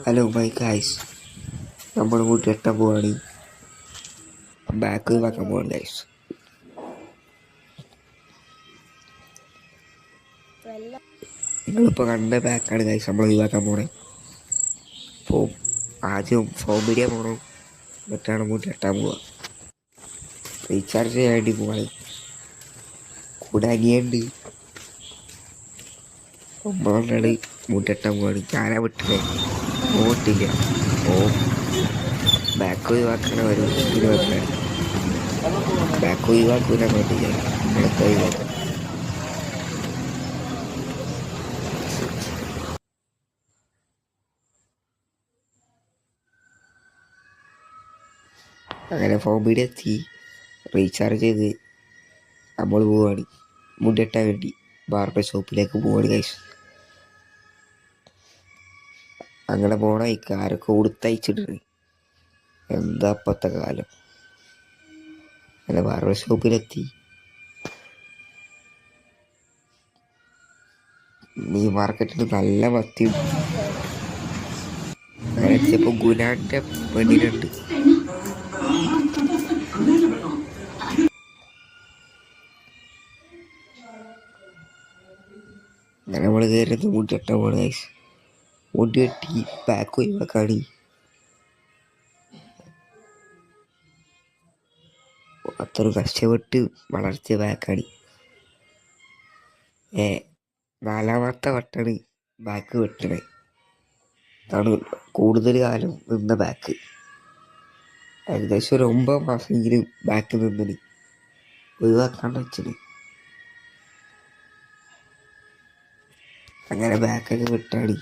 Hello my guys, നമ്മൾ കൂട്ടിയിട്ടാൻ പോവാണ്. Back ഒഴിവാക്കാൻ പോവാണ് ഗൈസ്. നിങ്ങളിപ്പോൾ കണ്ട ബാക്കാണ് ഗൈസ് നമ്മൾ ഒഴിവാക്കാൻ പോണേ. അപ്പോൾ ആദ്യം ഫോമിഡിയ പോകണം, എന്നിട്ടാണ് കൂട്ടിയിട്ടാൻ പോവുക. റീചാർജ് ചെയ്യാൻ വേണ്ടി പോവാണ്. കൂടെ അനിയുണ്ട്. ഒമ്പതാണ് മൂട്ടിയിട്ടാൻ പോവാണ്. ഞാനാ വിട്ടില്ലേ, ഓട്ടില്ല. ഓ ബാക്ക് ഒഴിവാക്കണ ഒരു ഇതിന് വന്നാണ്. ബാക്ക് ഒഴിവാക്കൂല വേണ്ടില്ല, നമ്മളൊക്കെ ഒഴിവാക്കാം. അങ്ങനെ ഫോമിൽ എത്തി റീചാർജ് ചെയ്ത് നമ്മൾ പോവാണ് മുടിയെട്ടാൻ വേണ്ടി. ബാർബർ ഷോപ്പിലേക്ക് പോവാണ് ഗൈസ്. അങ്ങനെ പോണ ആരൊക്കെ കൊടുത്തയച്ചിട്ടുണ്ട്. എന്താ ഇപ്പത്തെ കാലം. അങ്ങനെ ബാർബർ ഷോപ്പിലെത്തി. ഈ മാർക്കറ്റിൽ നല്ല മത്തിയും. അങ്ങനെ എത്തിയപ്പോൾ ഗുലാൻ്റെ പെണ്ണിനുണ്ട്. അങ്ങനെ നമ്മൾ കയറുന്നത് മുടിയെട്ടാൻ പോണ ഗൈസ്. മുടി വെട്ടി ബാക്ക് ഒഴിവാക്കാണ്. അത്ര കഷ്ടപ്പെട്ട് വളർത്തിയ ബാക്കാണ്. നാലാമത്തെ വട്ടാണ് ബാക്ക് വെട്ടണേ. അതാണ് കൂടുതൽ കാലം നിന്ന ബാക്ക്. ഏകദേശം ഒരു 9 മാസമെങ്കിലും ബാക്ക് നിന്നിന്. ഒഴിവാക്കാണ്ട് വെച്ചിന്. അങ്ങനെ ബാക്കൊക്കെ വിട്ടാണ്.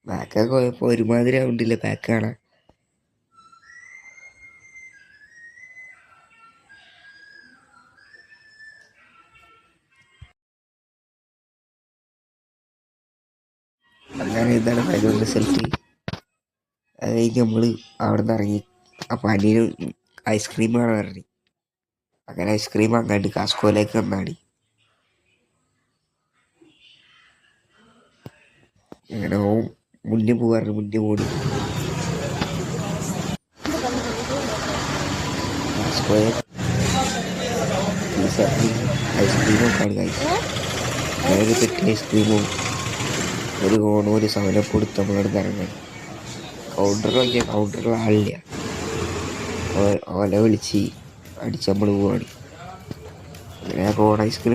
ബാക്കൊക്കെ പോയപ്പോൾ ഒരുമാതിരി ആവണ്ടില്ല ബാക്ക് കാണാൻ. അങ്ങനെ ഇതാണ് ഫൈനൽ റിസൾട്ട്. അത് കഴിഞ്ഞ് നമ്മൾ അവിടെ നിന്ന് ഇറങ്ങി. അപ്പം അനിയനും ഐസ്ക്രീമാണ് പറഞ്ഞു. അങ്ങനെ ഐസ്ക്രീം അങ്ങാണ്ട് കാസ്കോയിലേക്ക് വന്നാണ്. അങ്ങനെ മുന്നേ പോകാറുണ്ട്. മുന്നേ പോണി കാസ്കോയെ ഐസ്ക്രീമൊക്കെ ആണ് കഴിച്ചത്. അതായത് പെട്ടി ഐസ്ക്രീമും ഒരു കോണും ഒരു സവനപ്പ് കൊടുത്ത് നമ്മളോട് ഇറങ്ങാൻ. കൗണ്ടറിൽ ആളില്ല. ഓല വിളിച്ച് അടിച്ച് നമ്മൾ പോവാണ്. അങ്ങനെ കോൺ ഐസ്ക്രീം